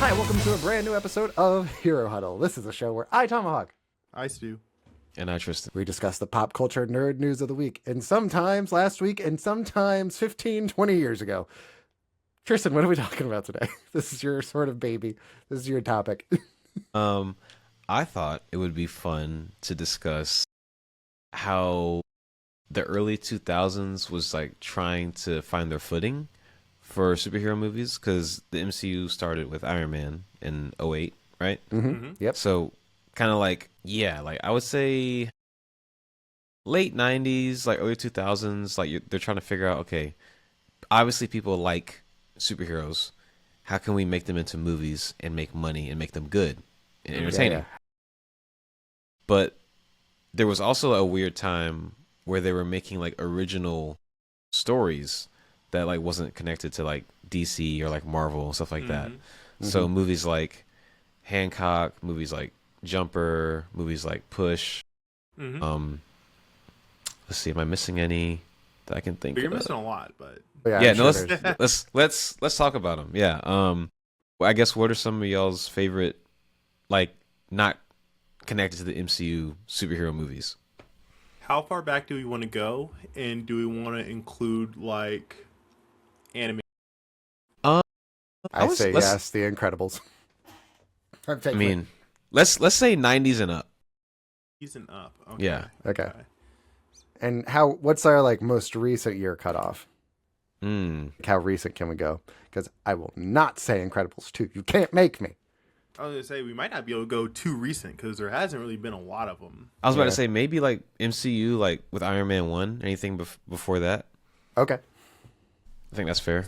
Hi, welcome to a brand new episode of Hero Huddle. This is a show where I, Tomahawk, I Stu. And I, Tristan. we discuss the pop culture nerd news of the week, and sometimes last week, and sometimes 15, 20 years ago. Tristan, what are we talking about today? This is your sort of baby. This is your topic. I thought it would be fun to discuss how the early 2000s was like trying to find their footing for superhero movies, because the MCU started with Iron Man in '08, right? Yep. So kind of like, yeah, like I would say late 90s, like early 2000s, like they're trying to figure out, okay, obviously people like superheroes. How can we make them into movies and make money and make them good and entertaining? Yeah. But there was also a weird time where they were making like original stories that like wasn't connected to like DC or like Marvel and stuff like that. So movies like Hancock, movies like Jumper, movies like Push. Let's see, am I missing any that I can think But of? you're missing a lot, but Yeah, Yeah, I'm no, sure there's- let's talk about them. Yeah. Well, I guess what are some of y'all's favorite, like, not connected to the MCU superhero movies? how far back do we want to go? And do we want to include like anime? I let's- say let's- yes, The Incredibles. I'm I taking it. mean, let's say 90s and up. Season up. Okay. Yeah. Okay. And what's our like most recent year cutoff? Mm. Like, how recent can we go? Because I will not say Incredibles 2. You can't make me. I was gonna say we might not be able to go too recent because there hasn't really been a lot of them. I was about Yeah. to say maybe like MCU, like with Iron Man 1, anything before that. Okay. I think that's fair.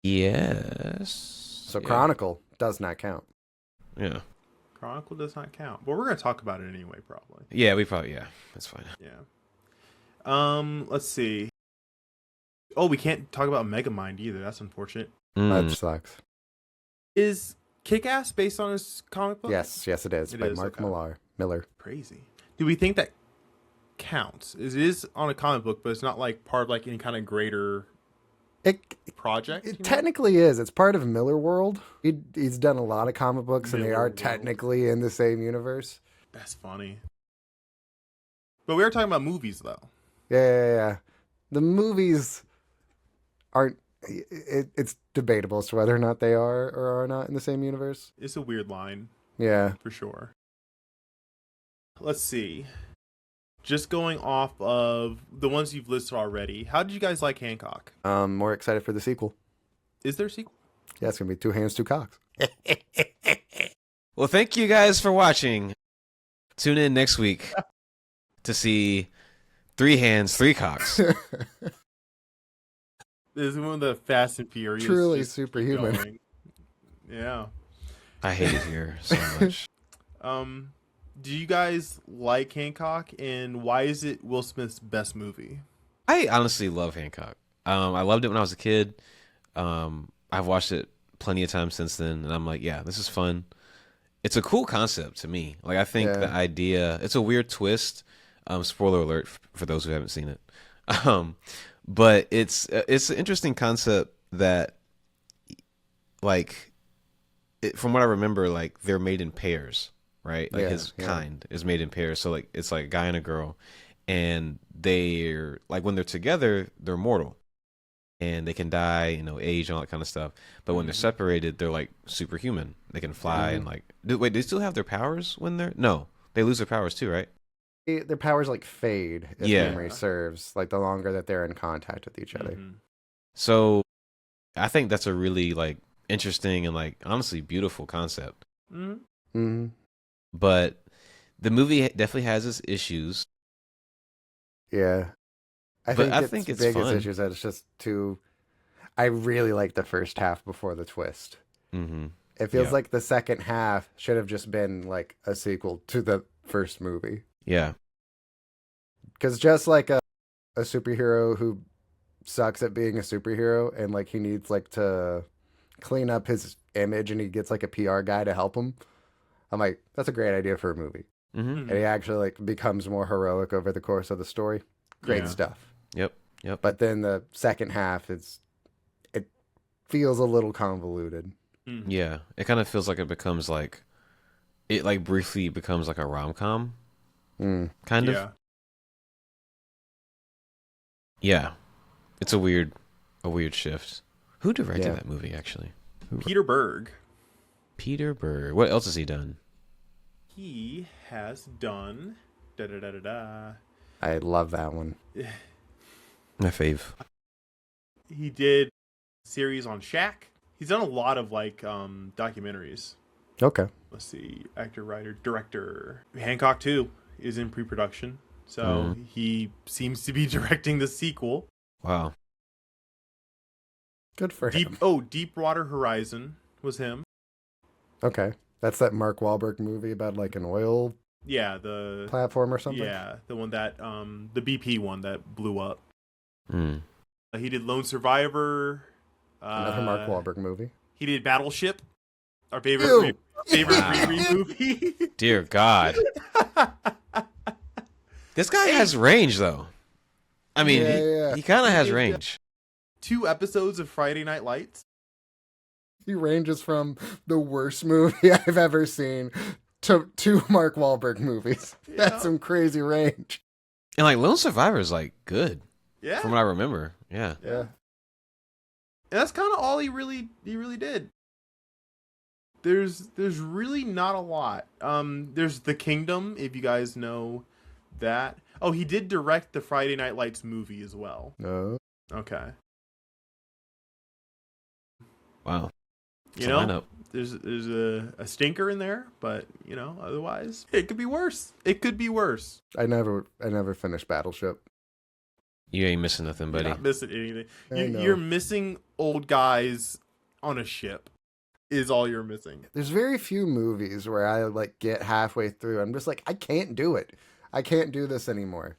Yes. So Yeah. Chronicle does not count. Yeah. Chronicle does not count, but we're gonna talk about it anyway, probably. Yeah, that's fine. Yeah. Let's see. Oh, we can't talk about Megamind either. That's unfortunate. That sucks. Is Kick-Ass based on his comic book? Yes, it is. It by is, Mark okay. Miller. Crazy. Do we think that counts? It is on a comic book, but it's not like part of like any kind of greater It project. It technically is. It's part of Miller World. He's done a lot of comic books, and they Miller are World. technically in the same universe. That's funny. But we were talking about movies, though. Yeah. The movies aren't. It's debatable as to whether or not they are or are not in the same universe. It's a weird line Yeah. for sure. Let's see. Just going off of the ones you've listed already, how did you guys like Hancock? More excited for the sequel. Is there a sequel? Yeah, it's gonna be 2 hands, 2 cocks. Well, thank you guys for watching. Tune in next week to see 3 hands, 3 cocks. This is one of the Fast and Furious. Truly just keep superhuman. going. Yeah. I hate it here so much. Do you guys like Hancock, and why is it Will Smith's best movie? I honestly love Hancock. I loved it when I was a kid. I've watched it plenty of times since then, and I'm like, yeah, this is fun. It's a cool concept to me. Like, I think the idea, it's a weird twist. Spoiler alert for those who haven't seen it. But it's an interesting concept that, like, from what I remember, like, they're made in pairs, right? Like, his kind is made in pairs. So, like, it's like a guy and a girl, and they're, like, when they're together, they're mortal. And they can die, age and all that kind of stuff. But when they're separated, they're, like, superhuman. They can fly and, like... Wait, do they still have their powers when they're... No, they lose their powers too, right? Their powers like fade if memory serves, like the longer that they're in contact with each other. So I think that's a really like interesting and like honestly beautiful concept. But the movie definitely has its issues. Yeah. I think its it's biggest fun. issues that it's just too... I really like the first half before the twist. It feels like the second half should have just been like a sequel to the first movie. Yeah. Because just like a superhero who sucks at being a superhero and like he needs like to clean up his image and he gets like a PR guy to help him. I'm like, that's a great idea for a movie. And he actually like becomes more heroic over the course of the story. Great stuff. Yep. But then the second half it feels a little convoluted. Yeah, it kind of feels like it becomes like it like briefly becomes like a rom-com kind of. Yeah. Yeah, it's a weird shift. Who directed Yeah. that movie actually? Peter Berg. Peter Berg. What else has he done? He has done. Da da da da da. I love that one. My fave. He did series on Shaq. He's done a lot of like documentaries. Okay. Let's see, actor, writer, director. Hancock 2 is in pre-production, so he seems to be directing the sequel. Wow. Good for him. Deepwater Horizon was him. Okay. That's that Mark Wahlberg movie about like an oil Yeah, the platform or something? yeah, the one that the BP one that blew up. Mm. He did Lone Survivor. Another Mark Wahlberg movie. He did Battleship, our favorite Ew. Riri movie. Dear God. This guy has range though. I mean, Yeah. he kind of has range. 2 episodes of Friday Night Lights. He ranges from the worst movie I've ever seen to 2 Mark Wahlberg movies. That's Yeah. some crazy range. And like Lone Survivor is like good Yeah, from what I remember. Yeah. Yeah. And that's kind of all he really did. There's really not a lot. There's The Kingdom, if you guys know that. Oh, he did direct the Friday Night Lights movie as well. No. Okay. Wow. You It's a know, lineup. there's a stinker in there, but you know, otherwise it could be worse. It could be worse. I never finished Battleship. You ain't missing nothing, buddy. You're not missing anything. I know. You're missing old guys on a ship. Is all you're missing. There's very few movies where I like get halfway through. I'm just like, I can't do it. I can't do this anymore.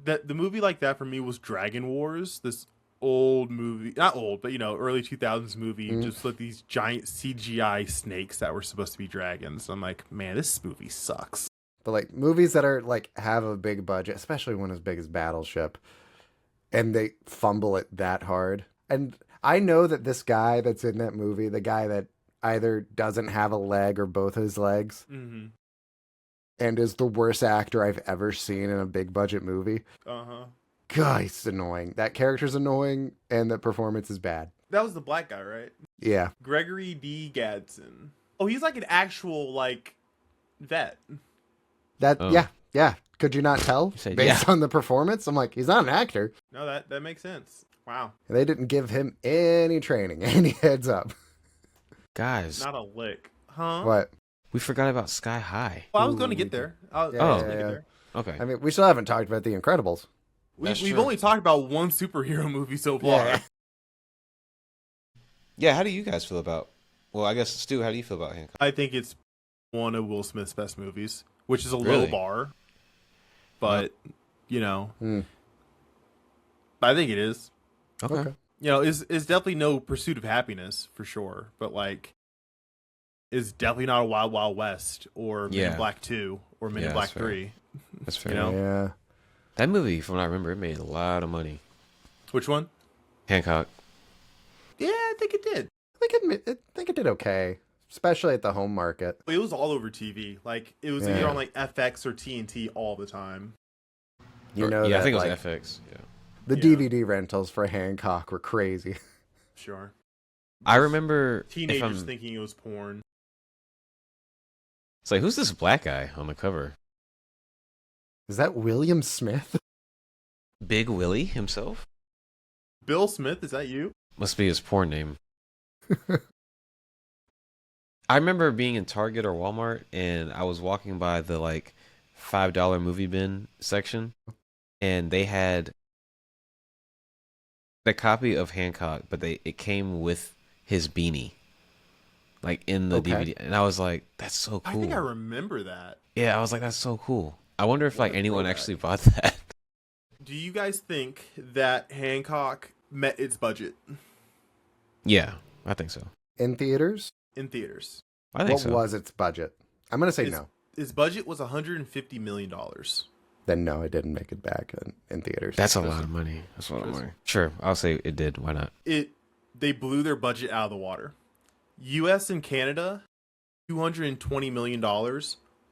The movie like that for me was Dragon Wars. This old movie, not old, but you know, early 2000s movie, just with these giant CGI snakes that were supposed to be dragons. I'm like, man, this movie sucks. But like movies that are like have a big budget, especially one as big as Battleship, and they fumble it that hard. And I know that this guy that's in that movie, the guy that either doesn't have a leg or both his legs, Mm-hmm. and is the worst actor I've ever seen in a big budget movie. Uh-huh. God, he's annoying. That character's annoying, and the performance is bad. That was the black guy, right? Yeah. Gregory D. Gadsden. Oh, he's like an actual like vet. That, Oh. yeah. Could you not tell said, based yeah. on the performance? I'm like, he's not an actor. No, that makes sense. Wow. They didn't give him any training, any heads up. Guys, Not a lick. Huh? What? we forgot about Sky High. Well, I was going to get there. I was Yeah, gonna yeah, get yeah. there. Okay. I mean, we still haven't talked about The Incredibles. That's We've true. only talked about one superhero movie so far. Yeah. Yeah, how do you guys feel about? Well, I guess Stu, how do you feel about Hancock? I think it's one of Will Smith's best movies, which is a Really? low bar. But, you know, Hmm. I think it is. Okay. Okay. You know, it's definitely no Pursuit of Happiness for sure, but like it's definitely not a Wild Wild West or Men Yeah. in Black 2 or Men Yeah, in Black that's fair. 3. That's fair. You know? Yeah. That movie, from what I remember, it made a lot of money. Which one? Hancock. Yeah, I think it did. I think it did okay, especially at the home market. It was all over TV. Like it was Yeah. either on like FX or TNT all the time. You know, yeah, that, I think it was like, FX. Yeah. the Yeah. DVD rentals for Hancock were crazy. Sure. I remember if Teenagers I'm, thinking it was porn. it's like, who's this black guy on the cover? Is that William Smith? Big Willie himself? Bill Smith, is that you? Must be his porn name. I remember being in Target or Walmart, and I was walking by the like $5 movie bin section, and they had a copy of Hancock, but it came with his beanie, like in the Okay. DVD, and I was like, "That's so I cool." think I remember that. Yeah, I was like, "That's so cool." I wonder if What like a anyone throwback. actually bought that. Do you guys think that Hancock met its budget Yeah, I think so. In theaters? in theaters? I think What so. was its budget? I'm going to say It's- no. Its budget was $150 million. Then no, it didn't make it back in theaters. That's a lot of money. That's a lot of money. Sure, I'll say it did. Why not? They blew their budget out of the water. U.S. and Canada, $220 million.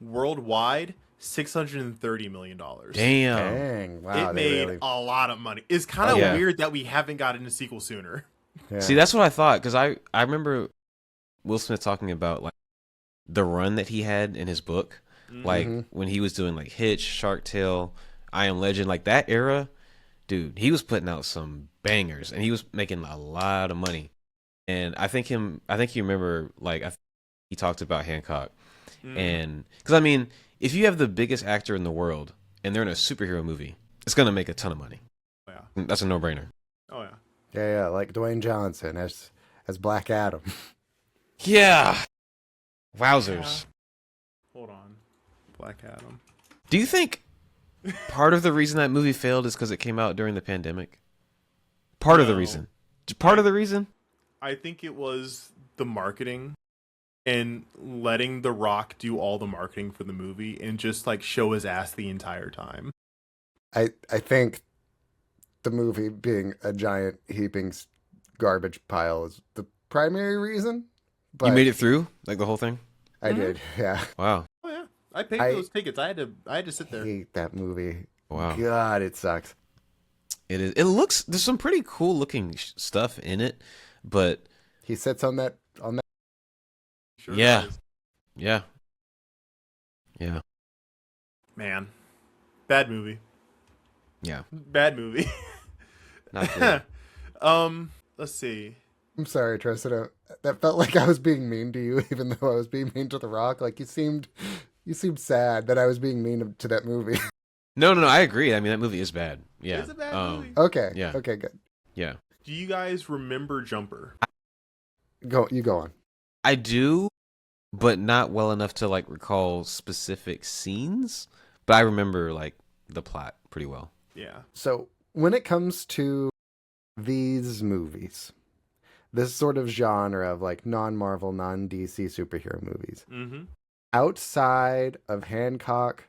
Worldwide, $630 million. Damn. Dang, wow, It they made really. a lot of money. It's kind of Yeah. weird that we haven't gotten a sequel sooner. Yeah. See, that's what I thought, because I remember Will Smith talking about like the run that he had in his book, like when he was doing like Hitch, Shark Tale, I Am Legend, like that era, dude, he was putting out some bangers and he was making a lot of money. And I think you remember like he talked about Hancock, and because I mean, if you have the biggest actor in the world and they're in a superhero movie, it's gonna make a ton of money. Oh, yeah. That's a no-brainer. Oh, yeah. Yeah, like Dwayne Johnson as Black Adam. Yeah. Wowzers. Hold on. Black Adam. Do you think part of the reason that movie failed is because it came out during the pandemic? Part of the No. reason. Part of the reason? I think it was the marketing and letting The Rock do all the marketing for the movie and just like show his ass the entire time. I think the movie being a giant heaping garbage pile is the primary reason. But You made it through? Like the whole thing? I did, yeah. Wow. Oh yeah, I paid I those tickets. I had to sit there. Hate that movie. Wow. God, it sucks. It is. It looks, there's some pretty cool looking stuff in it, but He sits on that. Sure Yeah. does. yeah. Yeah. Man, bad movie. Yeah. Bad movie. Not good. Let's see. I'm sorry, Tristan. That felt like I was being mean to you, even though I was being mean to The Rock. Like you seemed sad that I was being mean to that movie. No, I agree. I mean, that movie is bad. Yeah. It's a bad movie. Okay. Yeah. Okay. Good. Yeah. Do you guys remember Jumper? You go on. I do, but not well enough to like recall specific scenes, but I remember like the plot pretty well. Yeah. So when it comes to these movies, this sort of genre of like non-Marvel, non-DC superhero movies, Mm-hmm. outside of Hancock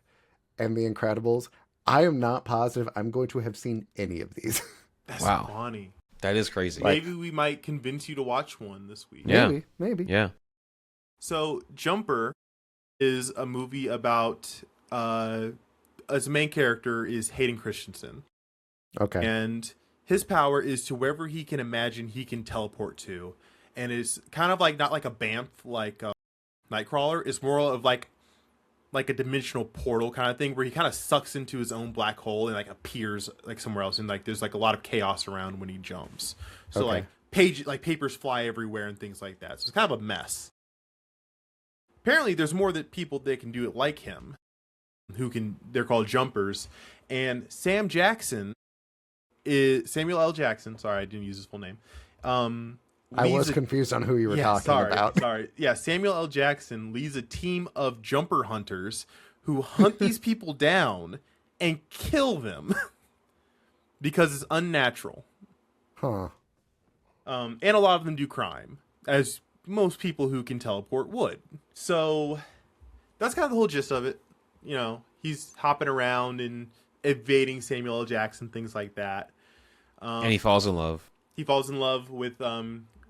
and The Incredibles, I am not positive I'm going to have seen any of these. That's Wow. funny. That is crazy. Maybe we might convince you to watch one this week. Yeah. Maybe. Yeah. So Jumper is a movie about as main character is Hayden Christensen, Okay. and his power is to wherever he can imagine he can teleport to, and it's kind of like not like a Banff like Nightcrawler. It's more of like a dimensional portal kind of thing where he kind of sucks into his own black hole and like appears like somewhere else, and like there's like a lot of chaos around when he jumps. So Okay. like papers fly everywhere and things like that. So it's kind of a mess. Apparently, there's more that people that can do it like him, they're called jumpers, and Samuel L. Jackson. Sorry, I didn't use his full name. I was leads a- confused on who you were yeah, talking sorry, about. Sorry. Yeah, Samuel L. Jackson leads a team of jumper hunters who hunt these people down and kill them because it's unnatural. Huh. And a lot of them do crime, as most people who can teleport would. So that's kind of the whole gist of it. You know, he's hopping around and evading Samuel L. Jackson, things like that. And he falls in love. He falls in love with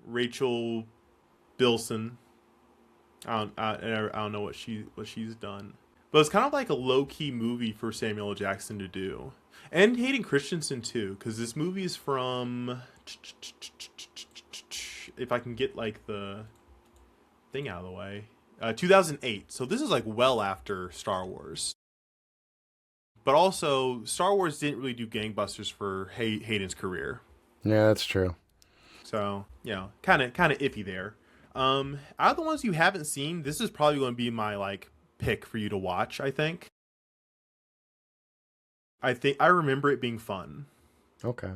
Rachel Bilson. I don't know what she's done, but it's kind of like a low key movie for Samuel L. Jackson to do, and Hayden Christensen too, because this movie is from. If I can get like the thing out of the way, 2008. So this is like well after Star Wars. But also, Star Wars didn't really do gangbusters for Hayden's career. Yeah, that's true. So, you know, kind of iffy there. Out of the ones you haven't seen, this is probably going to be my like pick for you to watch, I think. I remember it being fun. Okay.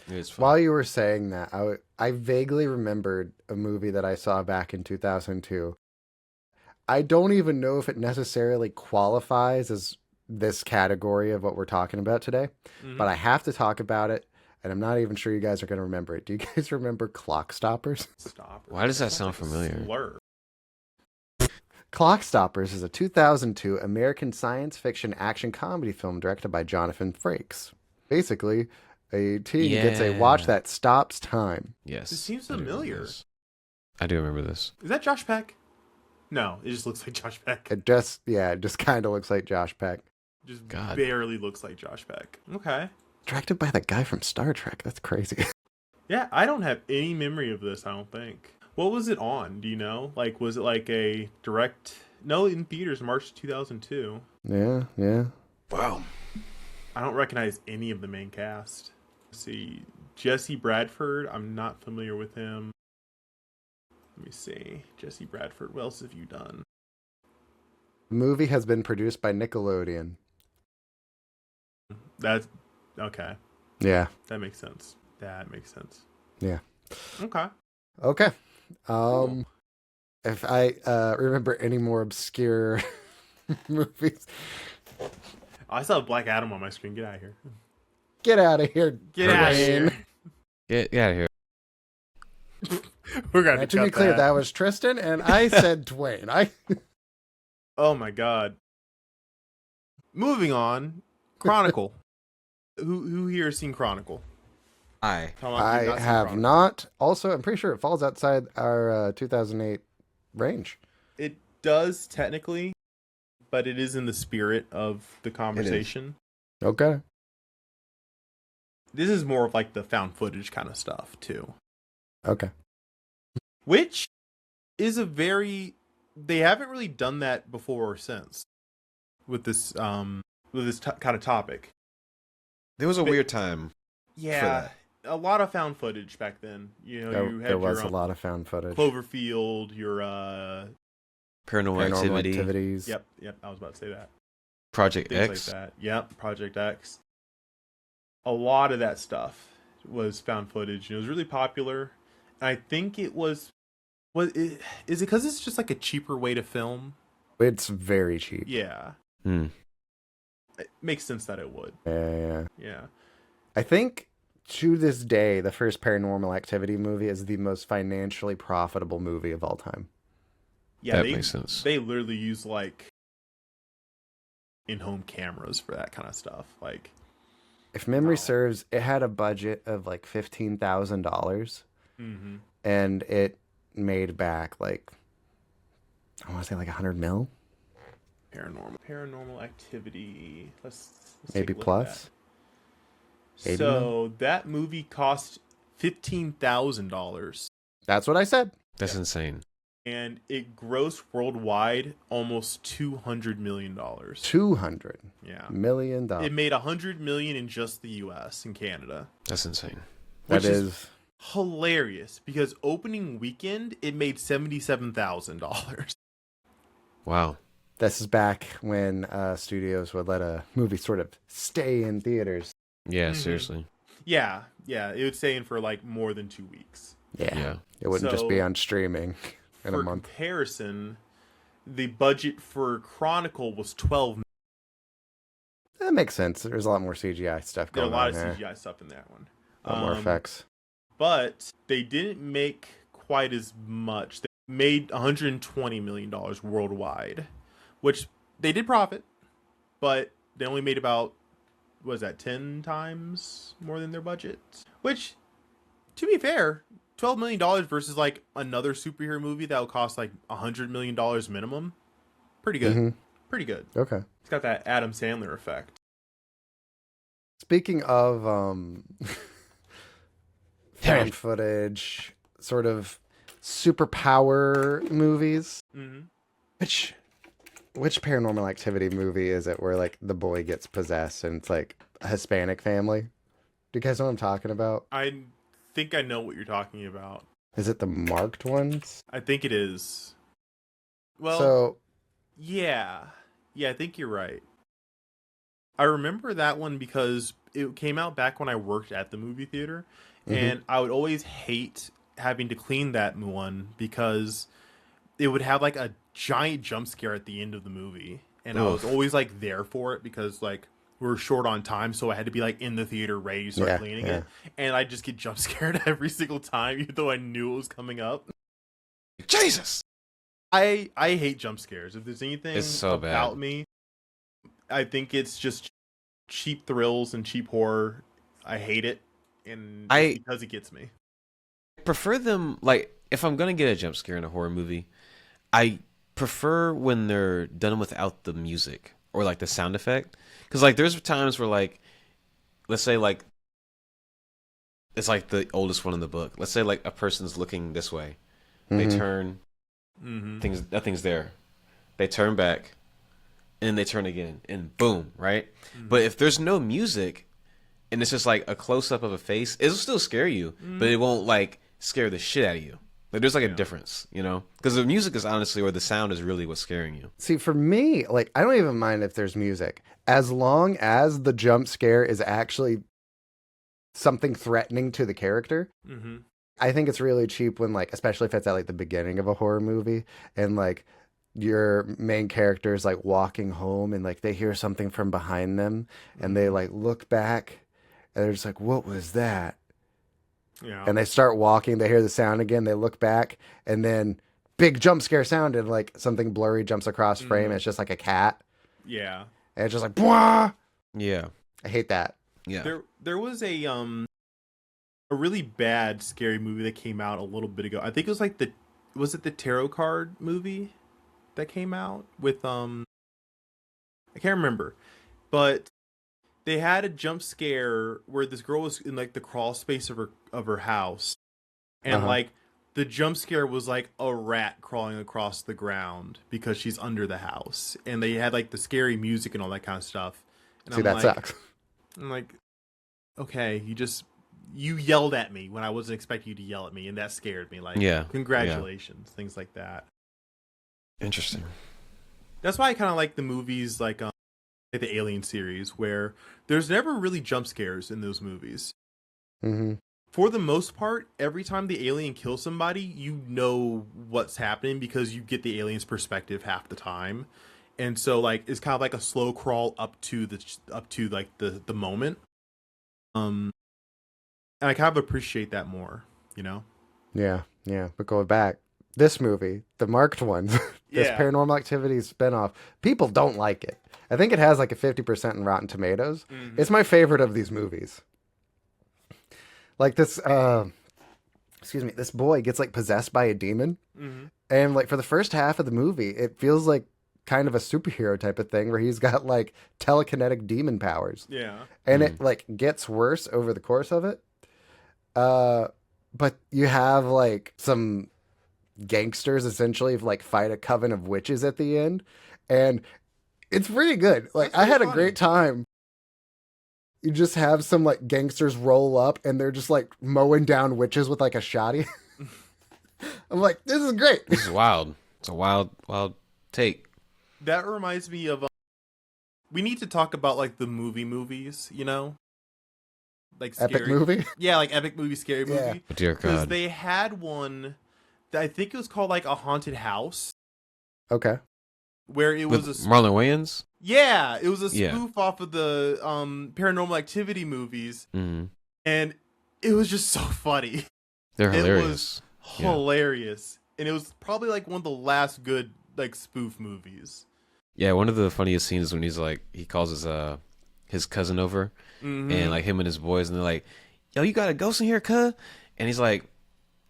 It is fun. While you were saying that, I vaguely remembered a movie that I saw back in 2002. I don't even know if it necessarily qualifies as this category of what we're talking about today, but I have to talk about it, and I'm not even sure you guys are going to remember it. Do you guys remember Clockstoppers? Stop. Why does that Sounds sound like a familiar? slur. Clockstoppers is a 2002 American science fiction action comedy film directed by Jonathan Frakes. Basically, a teen gets a watch Yeah. that stops time. Yes. This seems there it familiar. is. I do remember this. Is that Josh Peck? No, it just looks like Josh Peck. It just kind of looks like Josh Peck. Just God. barely looks like Josh Peck. Okay. Directed by the guy from Star Trek. That's crazy. Yeah, I don't have any memory of this, I don't think. What was it on? Do you know? Like, was it like a direct... No, in theaters, March 2002. Yeah. Wow. I don't recognize any of the main cast. Let's see. Jesse Bradford, I'm not familiar with him. Let me see. Jesse Bradford, what else have you done? The movie has been produced by Nickelodeon. That's... Okay. Yeah. That makes sense. Yeah. Okay. Cool. If I remember any more obscure movies, I still have Black Adam on my screen. Get out of here. get out of here. Get out of Dwayne. here. Get out of here. We're gonna To be clear, that was Tristan, and I said Dwayne. Oh my god. Moving on. Chronicle. Who here has seen Chronicle? I I have not. Also, I'm pretty sure it falls outside our 2008 range. It does technically, but it is in the spirit of the conversation. Okay. This is more of like the found footage kind of stuff too. Okay. Which is a very... They haven't really done that before or since with this kind of topic. There was a weird time. Yeah, a lot of found footage back then. You know, you had there was your a lot of found footage. Cloverfield, your Paranormal activities. Yep, I was about to say that. Project Things X. like that. Yep, Project X. A lot of that stuff was found footage. It was really popular. And I think it was is it because it's just like a cheaper way to film? It's very cheap. Yeah. Hmm. It makes sense that it would. Yeah. I think to this day, the first Paranormal Activity movie is the most financially profitable movie of all time. Yeah, that makes sense. They literally use like in-home cameras for that kind of stuff. Like, if memory serves, it had a budget of like $15,000, and it made back like, I want to say like 100 mil. Paranormal Activity. Let's maybe plus. So that movie cost $15,000. That's what I said. That's insane. And it grossed worldwide almost $200 million. $200 million. It made $100 million in just the U.S. and Canada. That's insane. That is hilarious because opening weekend it made $77,000. Wow. This is back when studios would let a movie sort of stay in theaters. Yeah, seriously. Yeah, it would stay in for like more than 2 weeks. Yeah. It wouldn't just be on streaming in a month. For comparison, the budget for Chronicle was $12 million. That makes sense. There's a lot more CGI stuff going on there. There's a lot of CGI stuff in that one. A lot more effects. But they didn't make quite as much. They made $120 million worldwide, which they did profit, but they only made about, what was that, 10 times more than their budget? Which, to be fair, $12 million versus like another superhero movie that would cost like $100 million minimum. Pretty good. Pretty good. Okay. It's got that Adam Sandler effect. Speaking of found footage, sort of superpower movies, which Paranormal Activity movie is it where like the boy gets possessed and it's like a Hispanic family? Do you guys know what I'm talking about? I think I know what you're talking about. Is it the marked ones? I think it is. Well, so yeah, I think you're right. I remember that one because it came out back when I worked at the movie theater, and I would always hate having to clean that one because it would have like a giant jump scare at the end of the movie, and I was always like there for it because like we were short on time, so I had to be like in the theater ready to start cleaning it, and I just get jump scared every single time, even though I knew it was coming up. Jesus, I hate jump scares. If there's anything so about me, I think it's just cheap thrills and cheap horror. I hate it, and because it gets me. Prefer them like if I'm gonna get a jump scare in a horror movie, I prefer when they're done without the music or like the sound effect. Because like there's times where like, let's say like it's like the oldest one in the book. Let's say like a person's looking this way, they turn, nothing's there. They turn back, and they turn again, and boom, right? But if there's no music, and it's just like a close up of a face, it'll still scare you, but it won't like scare the shit out of you. Like there's like a difference, you know? Because the music is honestly, or the sound is really what's scaring you. See, for me, like I don't even mind if there's music, as long as the jump scare is actually something threatening to the character. I think it's really cheap when like, especially if it's at like the beginning of a horror movie, and like your main character is like walking home, and like they hear something from behind them, and they like look back, and they're just like, "What was that?" Yeah. And they start walking, they hear the sound again, they look back, and then big jump scare sound, and like something blurry jumps across frame, and it's just like a cat. Yeah. And it's just like, "Bwah!" Yeah. I hate that. Yeah. There was a really bad scary movie that came out a little bit ago. I think it was like was it the tarot card movie that came out with I can't remember, but they had a jump scare where this girl was in like the crawl space of her house, and like the jump scare was like a rat crawling across the ground because she's under the house, and they had like the scary music and all that kind of stuff. And See, that sucks. I'm like, okay, you yelled at me when I wasn't expecting you to yell at me, and that scared me. Like, congratulations, things like that. Interesting. That's why I kind of like the movies like the Alien series, where there's never really jump scares in those movies. For the most part, every time the alien kills somebody, you know what's happening because you get the alien's perspective half the time. And so like it's kind of like a slow crawl up to like the moment. And I kind of appreciate that more, you know? Yeah. But going back, this movie, the marked ones, this Paranormal Activity spinoff, people don't like it. I think it has like a 50% in Rotten Tomatoes. It's my favorite of these movies. Like this, this boy gets like possessed by a demon. And like for the first half of the movie, it feels like kind of a superhero type of thing where he's got like telekinetic demon powers. Yeah. And it like gets worse over the course of it. But you have like some gangsters essentially like fight a coven of witches at the end. And it's pretty good. Like I had a great time. You just have some like gangsters roll up and they're just like mowing down witches with like a shotty. I'm like, this is great. This is wild. It's a wild take. That reminds me of we need to talk about like the movies, you know? Like scary. Epic movie? Yeah, like epic movie, scary movie. Yeah. Oh, dear Because God. they had one that I think it was called like A Haunted House. Okay. Where it With was Marlon Wayans? Yeah, it was a spoof off of the Paranormal Activity movies. Mm-hmm. And it was just so funny. They're hilarious. It was hilarious. And it was probably like one of the last good like spoof movies. Yeah, one of the funniest scenes is when he's like, he calls his cousin over, and like him and his boys, and they're like, "Yo, you got a ghost in here, cuz?" And he's like,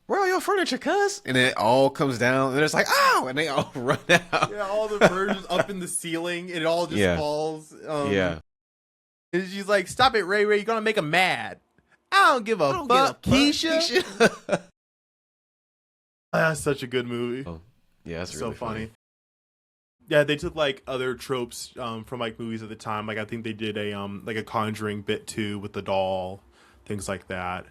"Where all your furniture, cuz?" And then it all comes down, and it's like, "Oh!" And they all run out. Yeah, all the birds up in the ceiling, and it all just falls. Yeah. And she's like, "Stop it, Ray! You're gonna make him mad." I don't give a fuck, Keisha. That's such a good movie. Oh, yeah, that's so really funny. Yeah, they took like other tropes from like movies at the time. Like I think they did a like a Conjuring bit too with the doll, things like that.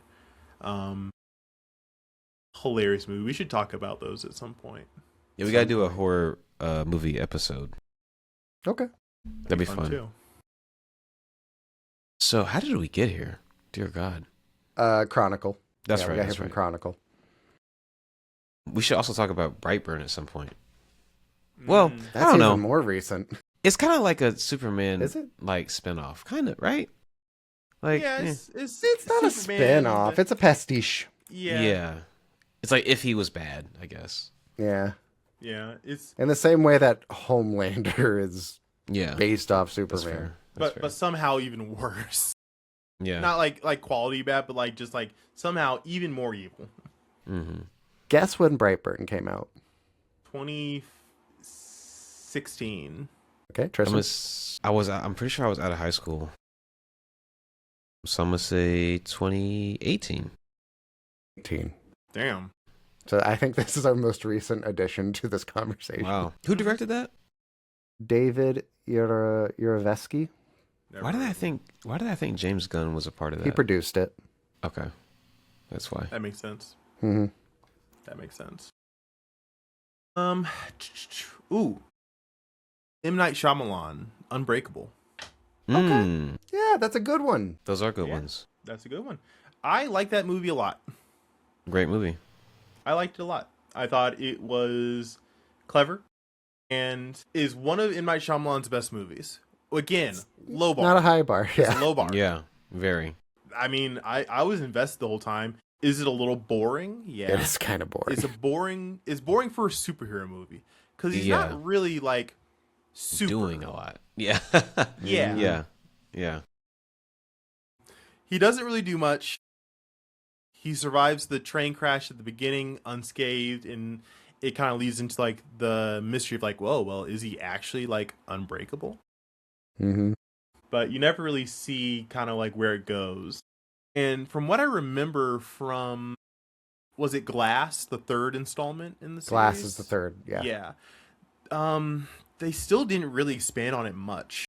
Hilarious movie. We should talk about those at some point. Yeah, we gotta do a horror movie episode. Okay. That'd be fun. Too. So how did we get here? Dear God. Chronicle. That's We right. got That's here right. from Chronicle. We should also talk about Brightburn at some point. Well, That's I don't know. even more recent. It's kind of like a Superman Is it? like spinoff, kind of, right? Like, Yeah, it's Not a Superman, spin-off. but- It's a pastiche. Yeah. It's like if he was bad, I guess. Yeah. Yeah, it's In the same way that Homelander is Yeah, based off that's Superman. fair. That's but somehow even worse. fair. Yeah. Not like quality bad, but like just like somehow even more evil. Mm-hmm. Guess when Brightburn came out. 2016. Okay, Tristan. I'm pretty sure I was out of high school. So I'm gonna say 2018. 18. Damn. So I think this is our most recent addition to this conversation. Wow. Who directed that? David Yarovesky. Why did I think James Gunn was a part of that? He produced it. Okay. That's why. That makes sense. Mm-hmm. That makes sense. Ooh. M. Night Shyamalan, Unbreakable. Okay. Yeah, that's a good one. Those are good ones. That's a good one. I like that movie a lot. Great movie. I liked it a lot. I thought it was clever and is one of M. Night Shyamalan's best movies. Again, low bar. Not a high bar. It's Yeah. a low bar. Yeah, very. I mean, I was invested the whole time. Is it a little boring? Yeah. It is kind of boring. It's boring for a superhero movie because he's not really like super doing a lot. Yeah. Yeah. Yeah. Yeah. He doesn't really do much. He survives the train crash at the beginning unscathed, and it kind of leads into like the mystery of like, whoa, well, is he actually like unbreakable? Mm-hmm. But you never really see kind of like where it goes. And from what I remember from, was it Glass, the third installment in the series? Glass is the third. Yeah. Yeah. They still didn't really expand on it much.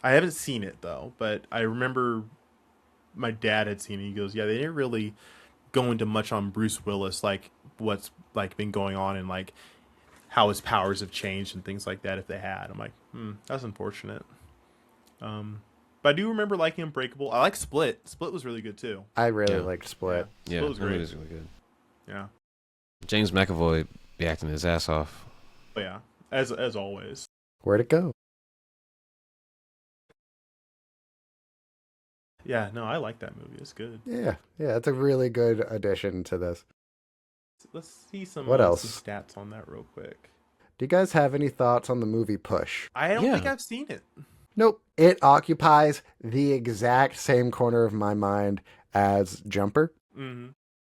I haven't seen it though, but I remember my dad had seen it. He goes, yeah, they didn't really go into much on Bruce Willis, like what's like been going on and like how his powers have changed and things like that if they had. I'm like, that's unfortunate. But I do remember liking Unbreakable. I like Split. Split was really good too. I really liked Split. Yeah, Split was great. It was really good. Yeah. James McAvoy be acting his ass off. But yeah, as always. Where'd it go? Yeah, no, I like that movie. It's good. Yeah. Yeah, it's a really good addition to this. Let's see some, What else? some stats on that real quick. Do you guys have any thoughts on the movie Push? I don't think I've seen it. Nope. It occupies the exact same corner of my mind as Jumper. Mm-hmm.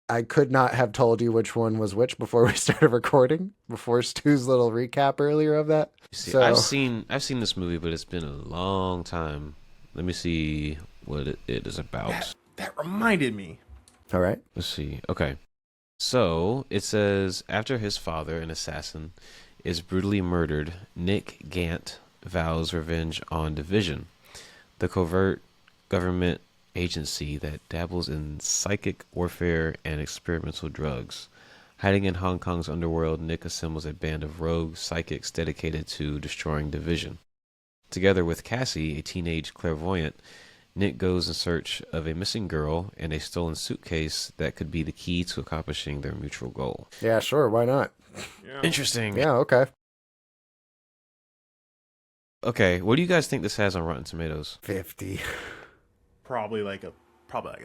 I could not have told you which one was which before we started recording, before Stu's little recap earlier of that. See, I've seen this movie, but it's been a long time. Let me see what it is about. That reminded me. All right. Let's see. Okay. So it says, after his father, an assassin, is brutally murdered, Nick Gant vows revenge on Division, the covert government agency that dabbles in psychic warfare and experimental drugs. Hiding in Hong Kong's underworld, Nick assembles a band of rogue psychics dedicated to destroying Division. Together with Cassie, a teenage clairvoyant, Nick goes in search of a missing girl and a stolen suitcase that could be the key to accomplishing their mutual goal. Yeah, sure. Why not? Yeah. Interesting. Yeah, okay. Okay, what do you guys think this has on Rotten Tomatoes? 50. Probably like a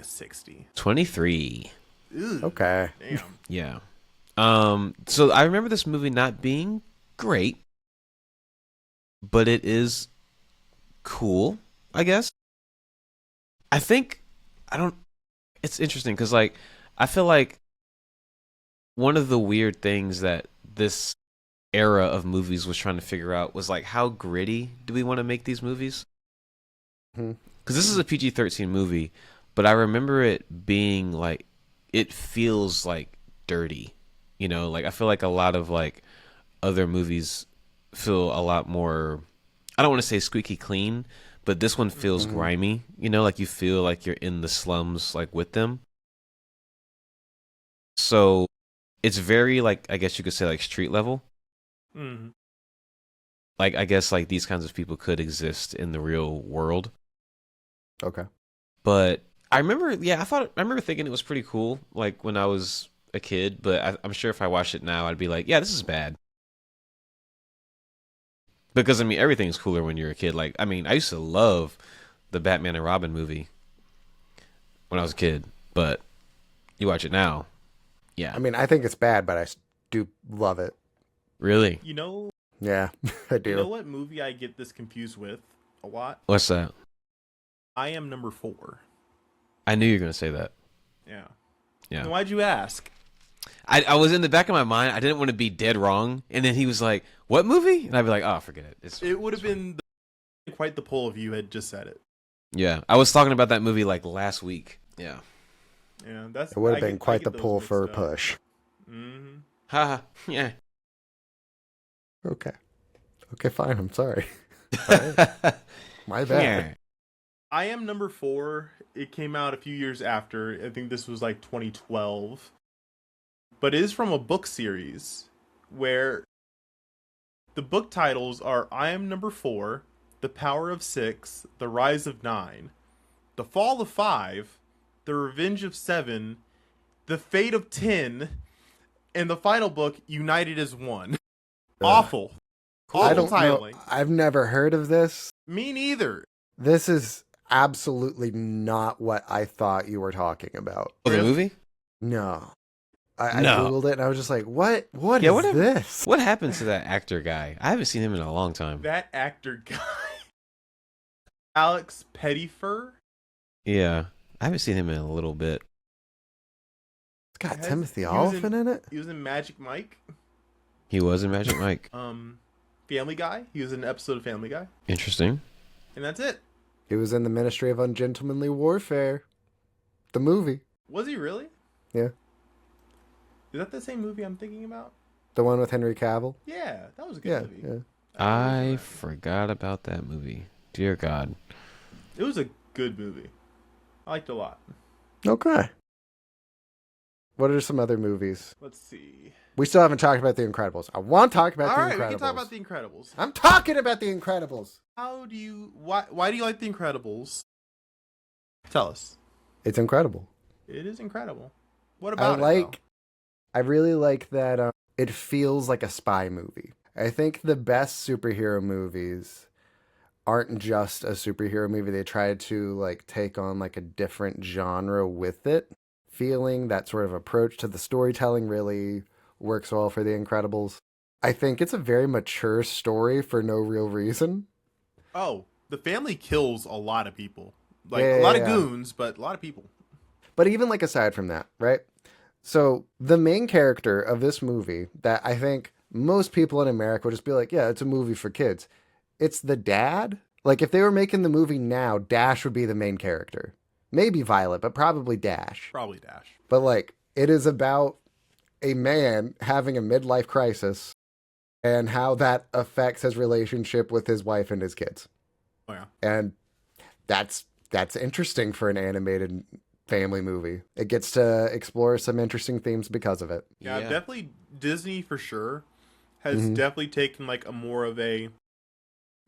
60. 23. Ew, Okay. damn. Yeah. So I remember this movie not being great, but it is cool, I guess. It's interesting because like I feel like one of the weird things that this era of movies was trying to figure out was like, how gritty do we want to make these movies? Because this is a PG-13 movie, but I remember it being like, it feels like dirty, you know, like I feel like a lot of like other movies feel a lot more, I don't want to say squeaky clean, but this one feels grimy, you know, like you feel like you're in the slums like with them. So it's very like, I guess you could say like street level. Mm-hmm. Like, I guess like these kinds of people could exist in the real world. Okay. But I remember, I remember thinking it was pretty cool, like when I was a kid, but I'm sure if I watched it now, I'd be like, yeah, this is bad. Because, I mean, everything's cooler when you're a kid. Like, I mean, I used to love the Batman and Robin movie when I was a kid, but you watch it now. Yeah. I mean, I think it's bad, but I do love it. Really? You know, Yeah, I do. you know what movie I get this confused with a lot? What's that? I Am Number 4. I knew you were going to say that. Yeah. Yeah. And why'd you ask? I was in the back of my mind. I didn't want to be dead wrong, and then he was like, "What movie?" And I'd be like, "Oh, forget it." It would have been quite the pull if you had just said it. Yeah, I was talking about that movie like last week. Yeah. Yeah, that's. It would have been quite the pull for a push. Mm-hmm. Haha. Yeah. Okay. Okay, fine. I'm sorry. Right. My bad. Yeah. I Am number 4. It came out a few years after. I think this was like 2012. But it is from a book series where the book titles are I Am number 4, The Power of 6, The Rise of 9, The Fall of 5, The Revenge of 7, The Fate of 10, and the final book, United as One. Awful. I Awful don't titling. know. I've never heard of this. Me neither. This is absolutely not what I thought you were talking about. Oh, the movie? No. I No. Googled it and I was just like, what is Yeah, this? What happened to that actor guy? I haven't seen him in a long time. That actor guy. Alex Pettyfer. Yeah, I haven't seen him in a little bit. It's got Has- Timothy he was Olyphant in it? He was in Magic Mike. He was in Magic Mike. Family Guy. He was in an episode of Family Guy. Interesting. And that's it. He was in the Ministry of Ungentlemanly Warfare. The movie. Was he really? Yeah. Is that the same movie I'm thinking about? The one with Henry Cavill. Yeah, that was a good Yeah, movie. yeah. I forgot about that movie. Dear God. It was a good movie. I liked it a lot. Okay. What are some other movies? Let's see. We still haven't talked about The Incredibles. I want to talk about All The right, Incredibles. we can talk about The Incredibles. I'm talking about The Incredibles. Why do you like The Incredibles? Tell us. It's incredible. It is incredible. What about it? I really like that it feels like a spy movie. I think the best superhero movies aren't just a superhero movie. They try to like take on like a different genre with it. Feeling that sort of approach to the storytelling really works well for The Incredibles. I think it's a very mature story for no real reason. Oh, the family kills a lot of people. Like Yeah, a lot yeah, of yeah. goons, but a lot of people. But even like aside from that, right? So the main character of this movie that I think most people in America would just be like, yeah, it's a movie for kids. It's the dad. Like if they were making the movie now, Dash would be the main character. Maybe Violet, but probably Dash. Probably Dash. But like it is about a man having a midlife crisis and how that affects his relationship with his wife and his kids. Oh yeah. And that's interesting for an animated family movie. It gets to explore some interesting themes because of it. Yeah, definitely Disney for sure has Mhm. definitely taken like a more of a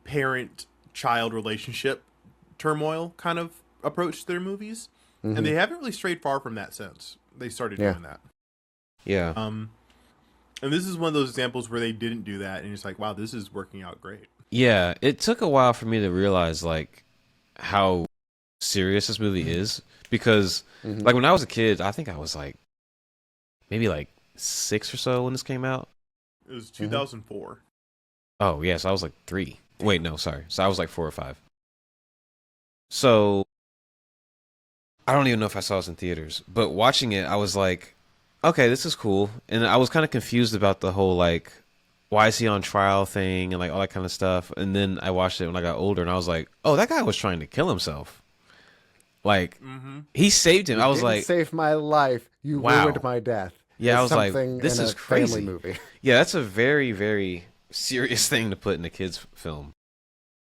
parent-child relationship turmoil kind of approach to their movies. Mhm. And they haven't really strayed far from that since they started Yeah. doing that. Yeah. And this is one of those examples where they didn't do that and it's like, wow, this is working out great. Yeah, it took a while for me to realize like how serious this movie is because Mhm. like when I was a kid, I think I was like maybe like 6 or so when this came out. It was 2004. Oh, yes, I was like 3. Wait, no, sorry. So I was like 4 or 5. So I don't even know if I saw this in theaters, but watching it, I was like, okay, this is cool. And I was kind of confused about the whole like, why is he on trial thing and like all that kind of stuff. And then I watched it when I got older and I was like, oh, that guy was trying to kill himself. Like, he saved him. I was Didn't like, save my life. You Wow. ruined my death. yeah, I It's was like, something this in is a crazy. family movie. Yeah, that's a very, very serious thing to put in a kid's film.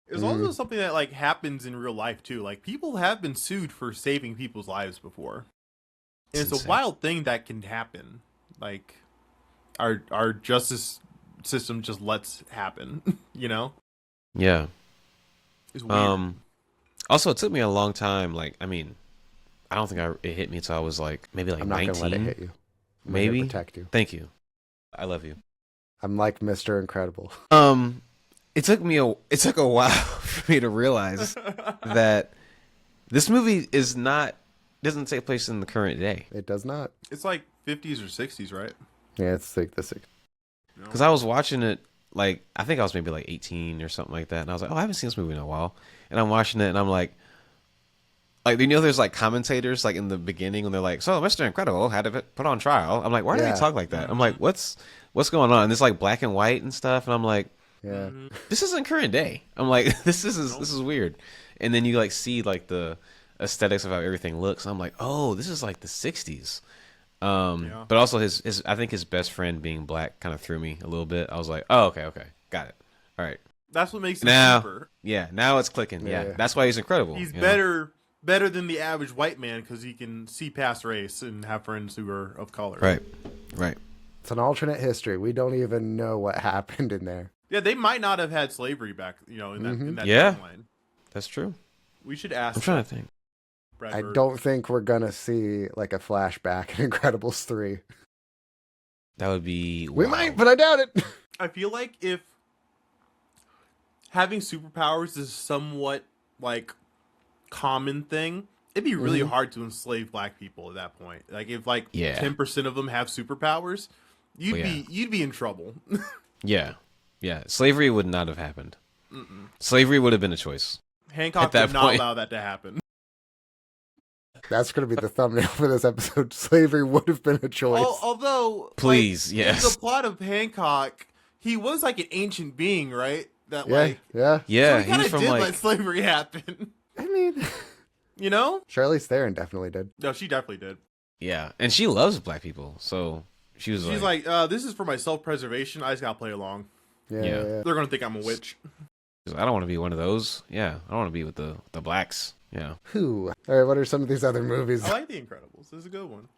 It's also something that like happens in real life too. Like people have been sued for saving people's lives before. And it's a insane. wild thing that can happen. Like our justice system just lets happen, you know? Yeah. It's weird. Also, it took me a long time. Like, I mean, I don't think it hit me until I was like maybe like I'm not 19. gonna let it hit you. I'm Maybe gonna protect you. Thank you. I love you. I'm like Mr. Incredible. It took a while for me to realize that this movie doesn't take place in the current day. It does not. It's like 50s or 60s, right? Yeah, it's like this. Because I was watching it, like, I think I was maybe like 18 or something like that. And I was like, oh, I haven't seen this movie in a while. And I'm watching it and I'm like, Like, you know, there's like commentators like in the beginning when they're like, "So, Mr. Incredible had to put on trial." I'm like, "Why do they talk like that?" I'm like, "What's going on?" And it's like black and white and stuff, and I'm like, Yeah. "This isn't current day." I'm like, "This is weird." And then you like see like the aesthetics of how everything looks. I'm like, "Oh, this is like the '60s." But also his I think his best friend being black kind of threw me a little bit. I was like, "Oh, okay, got it. All right." That's what makes him Now, super. yeah, now it's clicking. Yeah, Yeah. that's why he's incredible. He's you know? better than the average white man because he can see past race and have friends who are of color. Right. It's an alternate history. We don't even know what happened in there. Yeah, they might not have had slavery back, in that Yeah. timeline. That's true. We should ask. I'm trying to think. Brad I Bird. don't think we're gonna see like a flashback in Incredibles 3. That would be. We wow. might, but I doubt it. I feel like if having superpowers is somewhat like common thing, it'd be really hard to enslave black people at that point. Like if 10% of them have superpowers, you'd be in trouble. Yeah. Slavery would not have happened. Slavery would have been a choice. Hancock that would not point. allow that to happen. That's gonna be the thumbnail for this episode. Slavery would have been a choice. Although, Please, in yes. the plot of Hancock, he was like an ancient being, right? That yeah. so Yeah, he kind of from did like. let slavery happen. I mean, You know? Charlize Theron definitely did. No, she definitely did. Yeah, and she loves black people, so she's like, this is for my self-preservation. I just gotta play along. Yeah. They're gonna think I'm a witch. I don't want to be one of those. Yeah, I don't want to be with the blacks. Yeah. Who? All right. What are some of these other movies? I like The Incredibles. This is a good one.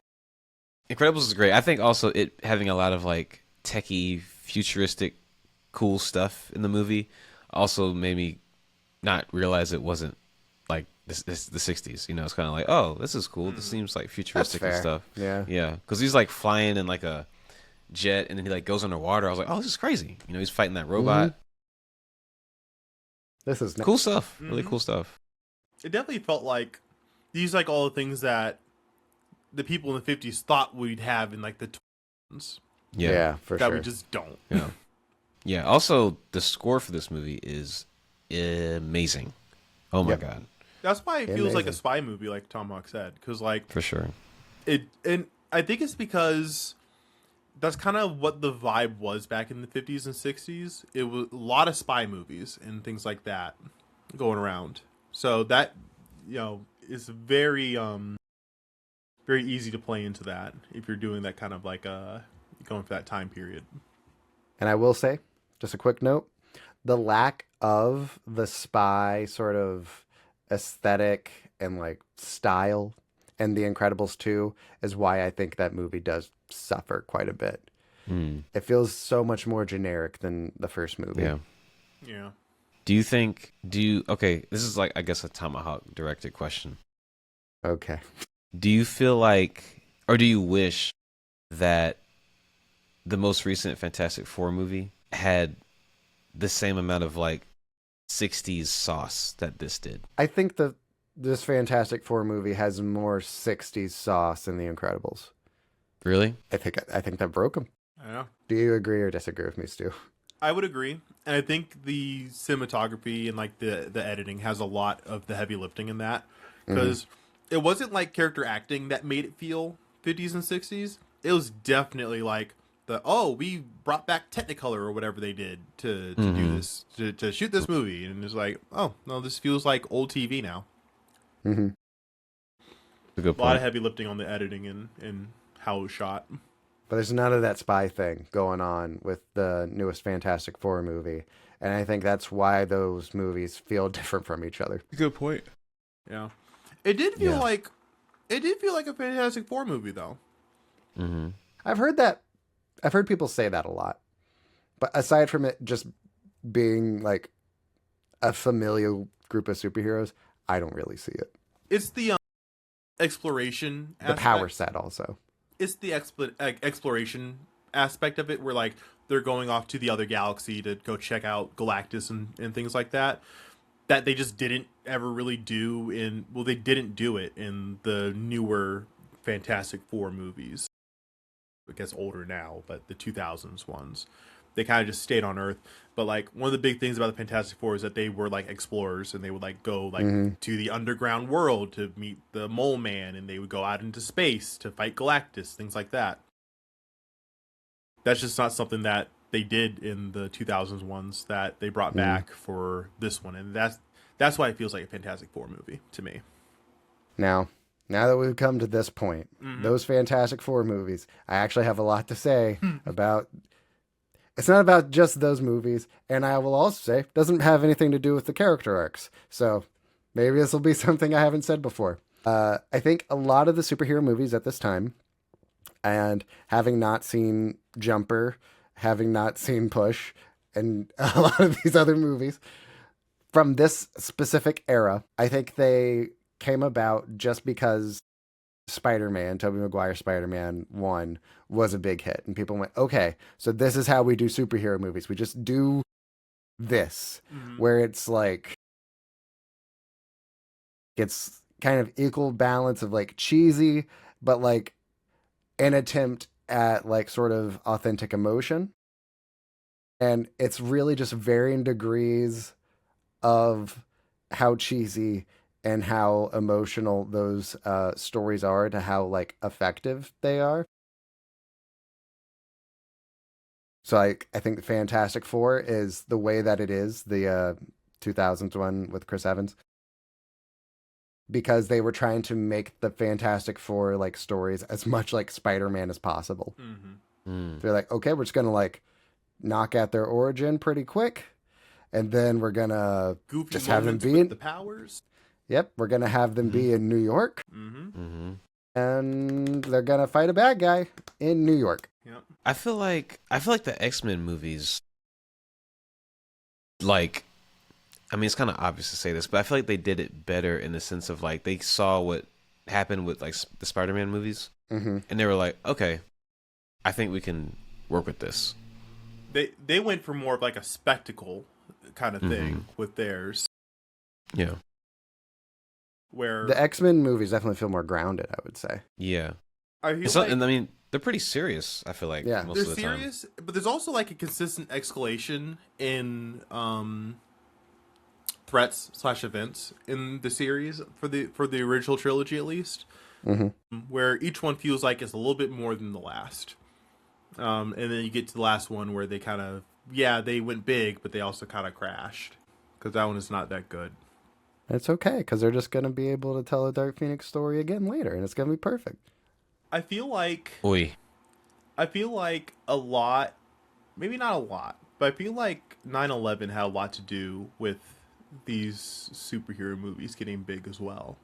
Incredibles is great. I think also it having a lot of like techie, futuristic, cool stuff in the movie also made me not realize it wasn't like the 60s. You know, it's kind of like, oh, this is cool. This seems like futuristic and stuff. Yeah. Yeah, because he's like flying in like a jet and then he like goes underwater. I was like, oh, this is crazy. You know, he's fighting that robot. This is Cool stuff. Really cool stuff. It definitely felt like these like all the things that the people in the 50s thought we'd have in like the 20s. Yeah, for that sure. we just don't. Yeah. Yeah. Also, the score for this movie is amazing. Oh my god. That's why it feels like a Amazing. spy movie, like Tom Hawk said, because like For sure. and I think it's because that's kind of what the vibe was back in the 50s and 60s. It was a lot of spy movies and things like that going around. So that, is very very easy to play into that if you're doing that kind of like going for that time period. And I will say, just a quick note, the lack of the spy sort of aesthetic and like style in The Incredibles 2 is why I think that movie does suffer quite a bit. It feels so much more generic than the first movie. Yeah. Okay, this is like, I guess, a Tomahawk directed question. Okay. Do you feel like, or do you wish that the most recent Fantastic Four movie had the same amount of like 60s sauce that this did? I think this Fantastic Four movie has more 60s sauce than The Incredibles. Really? I think that broke them. Yeah. Do you agree or disagree with me, Stu? I would agree. And I think the cinematography and like the editing has a lot of the heavy lifting in that, because it wasn't like character acting that made it feel 50s and 60s. It was definitely like we brought back Technicolor or whatever they did to do this, to shoot this movie. And it's like, oh, no, this feels like old TV now. Mm-hmm. A good A lot point. of heavy lifting on the editing and how it was shot. But there's none of that spy thing going on with the newest Fantastic Four movie. And I think that's why those movies feel different from each other. Good point. Yeah. It did feel like a Fantastic Four movie though. Mm-hmm. I've heard people say that a lot. But aside from it just being like a familial group of superheroes, I don't really see it. It's the exploration The aspect. power set also. It's the exploration aspect of it, where like they're going off to the other galaxy to go check out Galactus and things like that they just didn't ever really do they didn't do it in the newer Fantastic Four movies. I guess older now, but the 2000s ones. They kind of just stayed on Earth. But like one of the big things about the Fantastic Four is that they were like explorers, and they would like go like to the underground world to meet the Mole Man, and they would go out into space to fight Galactus, things like that. That's just not something that they did in the 2000s ones that they brought back for this one, and that's why it feels like a Fantastic Four movie to me. Now that we've come to this point, those Fantastic Four movies, I actually have a lot to say about. It's not about just those movies, and I will also say it doesn't have anything to do with the character arcs. So maybe this will be something I haven't said before. I think a lot of the superhero movies at this time, and having not seen Jumper, having not seen Push, and a lot of these other movies from this specific era, I think they came about just because Spider-Man, Tobey Maguire Spider-Man 1 was a big hit. And people went, okay, so this is how we do superhero movies. We just do this, where it's like, it's kind of equal balance of like cheesy, but like an attempt at like sort of authentic emotion. And it's really just varying degrees of how cheesy and how emotional those stories are to how like effective they are. So I think the Fantastic Four is the way that it is, the 2000s one with Chris Evans, because they were trying to make the Fantastic Four like stories as much like Spider-Man as possible. They're like, okay, we're just gonna like knock out their origin pretty quick, and then we're gonna Goofy just have them moments be with in the powers. Yep, we're gonna have them be in New York, and they're gonna fight a bad guy in New York. Yep. I feel like the X-Men movies, like, I mean, it's kind of obvious to say this, but I feel like they did it better in the sense of like they saw what happened with like the Spider-Man movies, and they were like, okay, I think we can work with this. They went for more of like a spectacle kind of thing with theirs. Yeah. Where The X-Men movies definitely feel more grounded, I would say. Yeah. and I mean, they're pretty serious, I feel like, most they're of the serious, time. but there's also like a consistent escalation in threats / events in the series for the original trilogy, at least, where each one feels like it's a little bit more than the last. And then you get to the last one where they kind of, they went big, but they also kind of crashed, because that one is not that good. It's okay, because they're just going to be able to tell a Dark Phoenix story again later, and it's going to be perfect. I feel like Oy. A lot, maybe not a lot, but I feel like 9/11 had a lot to do with these superhero movies getting big as well.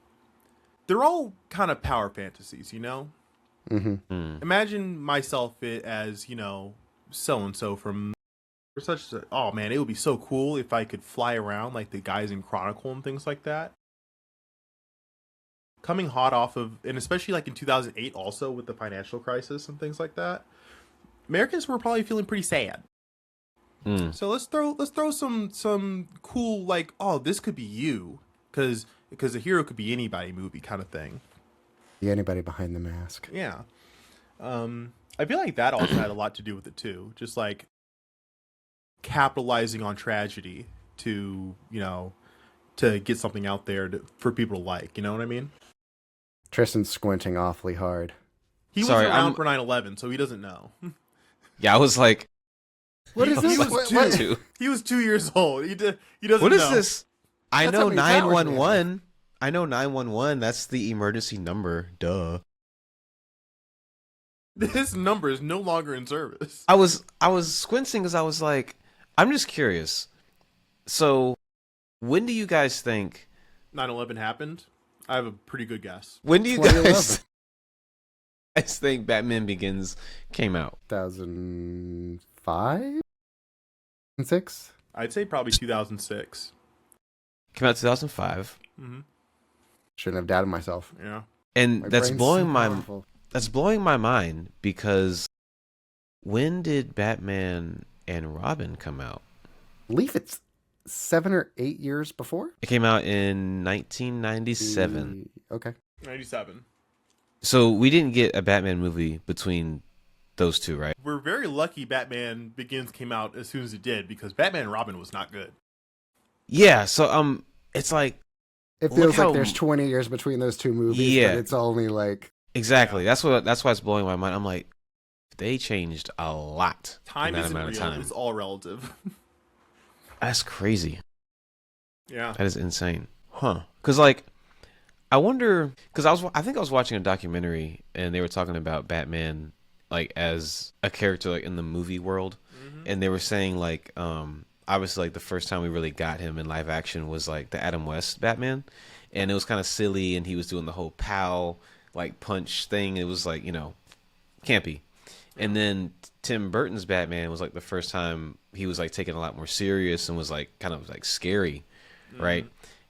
They're all kind of power fantasies, you know? Imagine myself as, so-and-so from such a, oh man, it would be so cool if I could fly around like the guys in Chronicle and things like that. Coming hot off of, and especially like in 2008 also with the financial crisis and things like that, Americans were probably feeling pretty sad. So let's throw some cool, like, oh, this could be you, because a hero could be anybody movie kind of thing. Be anybody behind the mask. Yeah. I feel like that also had a lot to do with it too. Just like capitalizing on tragedy to get something out there for people to like. You know what I mean? Tristan's squinting awfully hard. He was around for 9/11, so he doesn't know. Yeah, I was like, What is this? He was 2 years old. He doesn't know. What is this? I That's know how many powers we 911. I know 911. That's the emergency number. Duh. This number is no longer in service. I was squinting because I was like, I'm just curious. So, when do you guys think 9/11 happened? I have a pretty good guess. When do you guys think Batman Begins came out? 2005? 6? I'd say probably 2006. Came out 2005. Shouldn't have doubted myself. Yeah. And My that's brain's blowing so my powerful. that's blowing my mind, because when did Batman and Robin come out? I believe it's 7 or 8 years before. It came out in 1997. Okay. 97. So we didn't get a Batman movie between those two, right? We're very lucky Batman Begins came out as soon as it did, because Batman and Robin was not good. Yeah, so it's like It feels like there's 20 years between those two movies, but it's only like exactly. That's why it's blowing my mind. I'm like, they changed a lot. Time in that isn't amount real. of time. It's all relative. That's crazy. Yeah, that is insane, huh? Because like, I wonder, because I think I was watching a documentary and they were talking about Batman like as a character like in the movie world, and they were saying like obviously like the first time we really got him in live action was like the Adam West Batman, and it was kind of silly, and he was doing the whole pow like punch thing. It was like, you know, campy. And then Tim Burton's Batman was like the first time he was like taken a lot more serious and was like kind of like scary, right?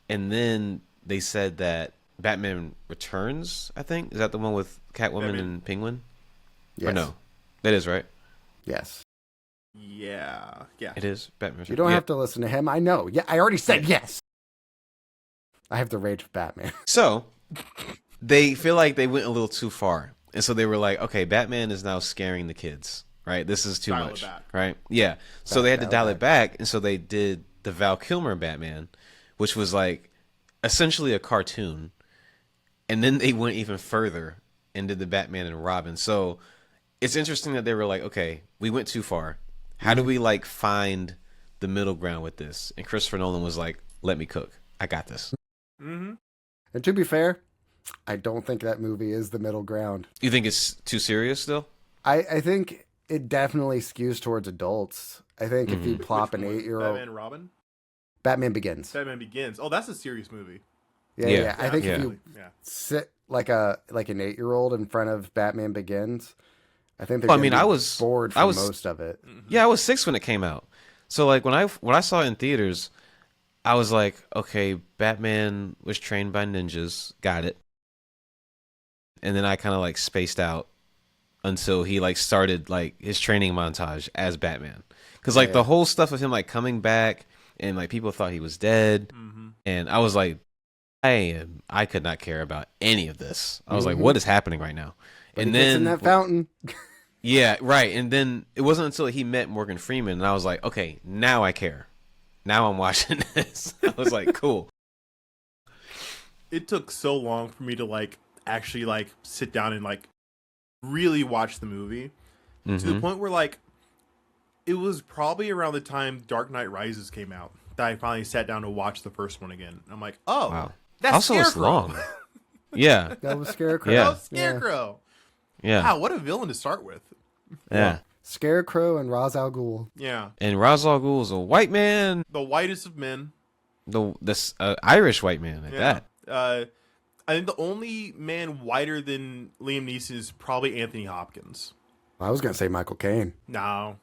And then they said that Batman Returns, I think, is that the one with Catwoman and Penguin? Yes. Or no, that is right. Yes. Yeah. It is Batman Returns. You don't have to listen to him. I know. Yeah, I already said yes. I have the rage of Batman. So they feel like they went a little too far, and so they were like, okay, Batman is now scaring the kids, right? This is too much, right? Yeah. So they had to dial it back, and so they did the Val Kilmer Batman, which was like essentially a cartoon, and then they went even further and did the Batman and Robin. So it's interesting that they were like, okay, we went too far. How do we like find the middle ground with this? And Christopher Nolan was like, let me cook. I got this. And to be fair, I don't think that movie is the middle ground. You think it's too serious still? I think it definitely skews towards adults. I think if you plop an 8-year-old... Batman and Robin? Batman Begins. Batman Begins. Oh, that's a serious movie. Yeah. I think if absolutely. you sit like an 8-year-old in front of Batman Begins, I think they're I was bored for most of it. Yeah, I was 6 when it came out. So like when I saw it in theaters, I was like, okay, Batman was trained by ninjas, got it. And then I kind of like spaced out until he like started like his training montage as Batman. Cuz like the whole stuff of him like coming back and like people thought he was dead, and I was like, I could not care about any of this. I was like, what is happening right now? But and he gets then in that fountain. Yeah, right. And then it wasn't until he met Morgan Freeman and I was like, okay, now I care. Now I'm watching this. I was like, cool. It took so long for me to like actually like sit down and like really watch the movie, to the point where like it was probably around the time Dark Knight Rises came out that I finally sat down to watch the first one again. I'm like, oh, wow. That's also Scarecrow. It's long. Yeah. That was Scarecrow. Yeah. That was Scarecrow. Yeah. Wow, what a villain to start with. Yeah. Scarecrow and Ra's al Ghul. Yeah. And Ra's al Ghul is a white man. The whitest of men. This Irish white man at that. I think the only man whiter than Liam Neeson is probably Anthony Hopkins. I was going to say Michael Caine. No.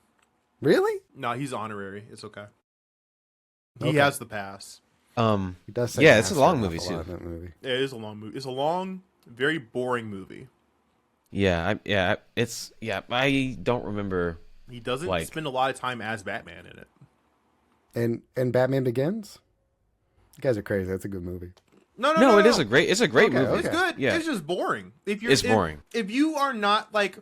Really? No, he's honorary. It's okay. He has the pass. He does say it's a long movie too. Yeah, it is a long movie. It's a long, very boring movie. I don't remember. He doesn't spend a lot of time as Batman in it. And Batman Begins? You guys are crazy. That's a good movie. No, it is a great movie. Okay. It's good. Yeah. It's just boring. It's boring. If you are not like,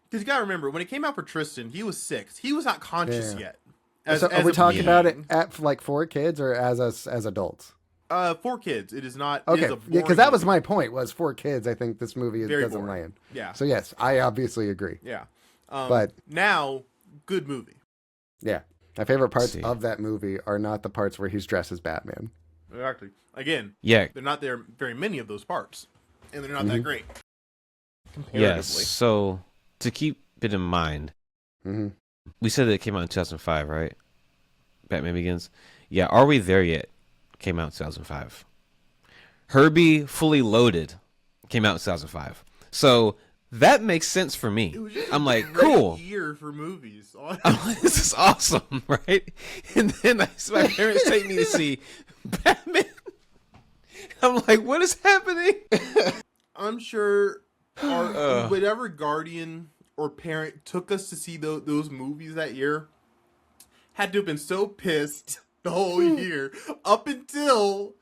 because you gotta remember when it came out for Tristan, he was 6. He was not conscious yet. Are we talking about it at like for kids or as us as adults? For kids. It is not. Okay, it is a because that was my point. Was for kids. I think this movie doesn't boring. land. Yeah. So yes, I obviously agree. Yeah. But now, good movie. Yeah, my favorite parts of that movie are not the parts where he's dressed as Batman. Exactly. Again, they're not there very many of those parts, and they're not that great. Yes. So to keep it in mind, we said that it came out in 2005, right? Batman Begins. Yeah. Are we there yet? Came out in 2005. Herbie Fully Loaded came out in 2005. So that makes sense for me. I'm like, cool. Year for movies. I'm like, this is awesome, right? And then my parents take me to see Batman. I'm like, what is happening? I'm sure whatever guardian or parent took us to see those movies that year had to have been so pissed the whole year up until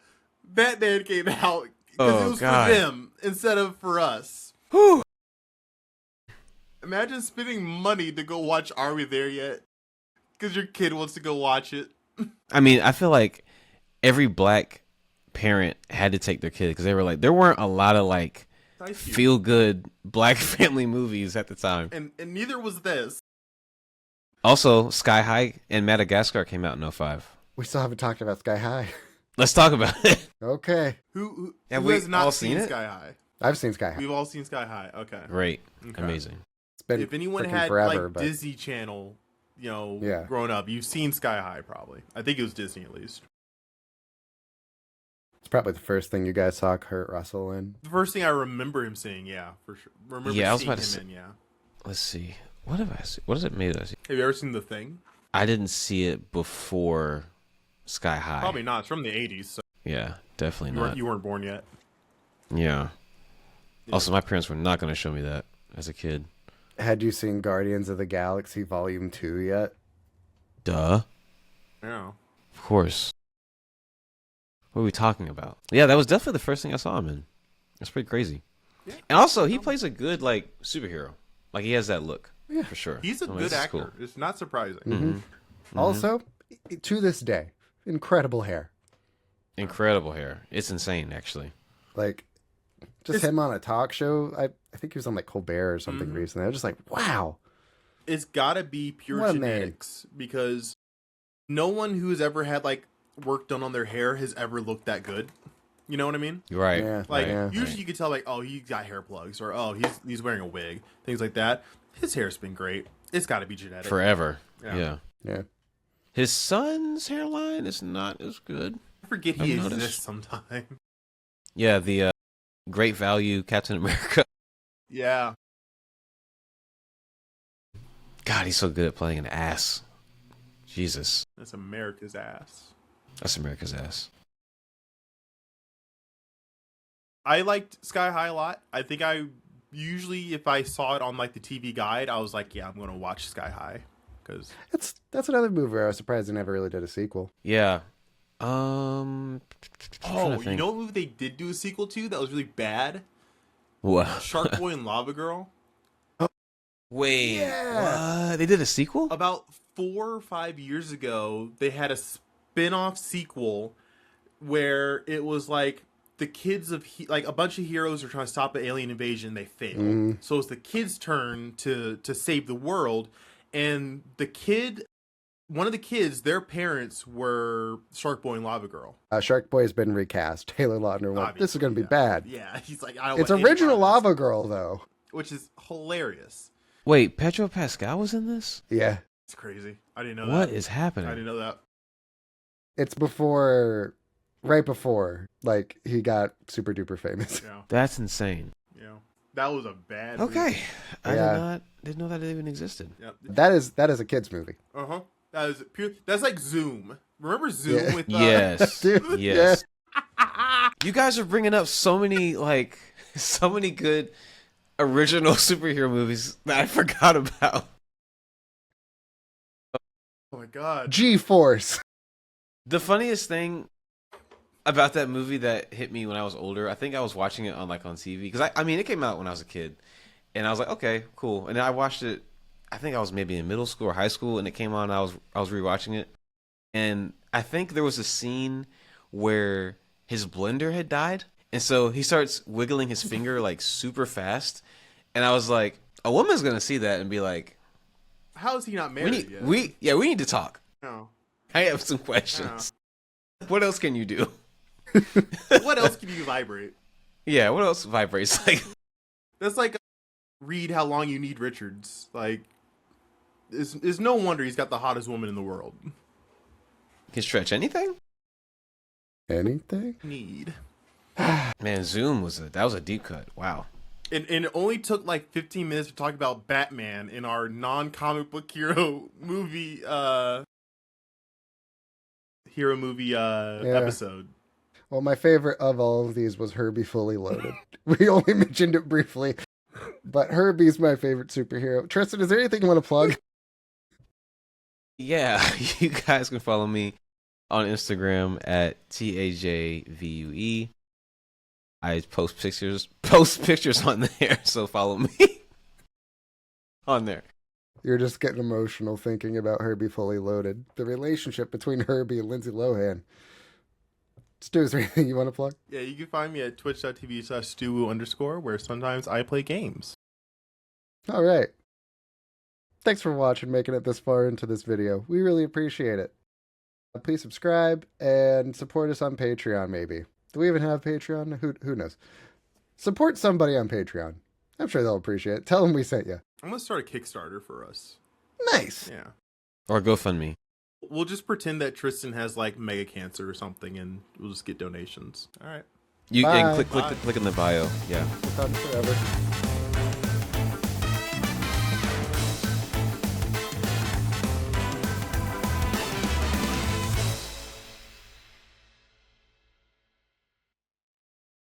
Batman came out, because it was for them instead of for us. Whew. Imagine spending money to go watch Are We There Yet? Because your kid wants to go watch it. I mean, I feel like every black parent had to take their kid because they were like, there weren't a lot of like feel good black family movies at the time. And neither was this. Also, Sky High and Madagascar came out in 2005. We still haven't talked about Sky High. Let's talk about it. Okay. Who Have we has not all seen seen it? Sky High? I've seen Sky High. We've all seen Sky High. Okay. Great. Okay. Amazing. It's been If anyone freaking had forever, like but Disney Channel, Yeah. growing up, you've seen Sky High probably. I think it was Disney at least. it's probably the first thing you guys saw Kurt Russell in. The first thing I remember him saying, yeah, for sure. Remember Yeah, I was seeing about to him say- in, yeah. Let's see. What have I seen? What has it made us? Have you ever seen The Thing? I didn't see it before Sky High. Probably not. It's from the 80s, so Yeah, definitely not. you weren't born yet. Yeah. Yeah. Also, my parents were not going to show me that as a kid. Had you seen Guardians of the Galaxy Volume 2 yet? Duh. Yeah. Of course. What are we talking about? Yeah, that was definitely the first thing I saw him in. That's pretty crazy. Yeah. And also, he plays a good like superhero. Like he has that look. Yeah. For sure. He's a I mean, good this is actor. cool. It's not surprising. Mm-hmm. Also, to this day, incredible hair. Incredible hair. It's insane, actually. Like, just It's- him on a talk show. I think he was on like Colbert or something recently. I was just like, wow. It's got to be pure What a man. genetics because no one who's ever had like work done on their hair has ever looked that good. You know what I mean? You're right. Yeah. Like Yeah. usually you could tell like, oh, he got hair plugs or oh, he's wearing a wig, things like that. His hair's been great. It's got to be genetic. Forever. Yeah. Yeah. Yeah. His son's hairline is not as good. I forget I've he noticed. exists sometimes. Yeah, the Great Value Captain America. Yeah. God, he's so good at playing an ass. Jesus. That's America's ass. That's America's ass. I liked Sky High a lot. I think I usually, if I saw it on like the TV guide, I was like, yeah, I'm gonna watch Sky High because That's another movie where I was surprised they never really did a sequel. Yeah. I'm trying to you think. know what movie they did do a sequel to that was really bad? What? Shark Boy and Lava Girl. Wait. Yeah. What? They did a sequel? About 4 or 5 years ago, they had a spin-off sequel where it was like the kids of like a bunch of heroes are trying to stop an alien invasion. They fail, so it's the kids' turn to save the world, and one of the kids, their parents were Shark Boy and Lava Girl. Shark Boy has been recast. Taylor Lautner went, this is going to be bad. Yeah, he's like, I don't It's want any original part of this, Lava Girl, though. which is hilarious. Wait, Pedro Pascal was in this? Yeah. It's crazy. I didn't know What that. is happening? I didn't know that. It's right before, like, he got super duper famous. Yeah, That's insane. yeah. That was a bad. Okay. I Yeah. movie. didn't know that it even existed. Yep. That is a kid's movie. Uh huh. That is pure. That's like Zoom. Remember Zoom Yeah. with Yes. Dude, Yes. You guys are bringing up so many good original superhero movies that I forgot about. Oh my god. G-Force. The funniest thing about that movie that hit me when I was older, I think I was watching it on TV because I mean it came out when I was a kid, and I was like, okay, cool. And then I watched it. I think I was maybe in middle school or high school, and it came on. And I was rewatching it, and I think there was a scene where his blender had died, and so he starts wiggling his finger like super fast, and I was like, a woman's gonna see that and be like, How is he not we married need yet? we need to talk. No. I have some questions. What else can you do? What else can you vibrate? Yeah, what else vibrates? Like, That's like read how long you need Richards. Like, it's no wonder he's got the hottest woman in the world. can stretch anything? Anything? Need. Man, Zoom that was a deep cut. Wow. And it only took like 15 minutes to talk about Batman in our non-comic book hero movie episode. Well, my favorite of all of these was Herbie Fully Loaded. We only mentioned it briefly, but Herbie's my favorite superhero. Tristan, is there anything you want to plug? Yeah, you guys can follow me on Instagram at TAJVUE. I post pictures on there, so follow me. on there. You're just getting emotional thinking about Herbie Fully Loaded. The relationship between Herbie and Lindsay Lohan. Stu, is there anything you want to plug? Yeah, you can find me at twitch.tv/Stu_, where sometimes I play games. All right. Thanks for watching, making it this far into this video. We really appreciate it. Please subscribe and support us on Patreon, maybe. Do we even have Patreon? Who knows? Support somebody on Patreon. I'm sure they'll appreciate it. Tell them we sent you. I'm going to start a Kickstarter for us. Nice. Yeah. Or GoFundMe. We'll just pretend that Tristan has like mega cancer or something, and we'll just get donations. All right. You Bye. and click in the bio. Yeah. We'll talk forever.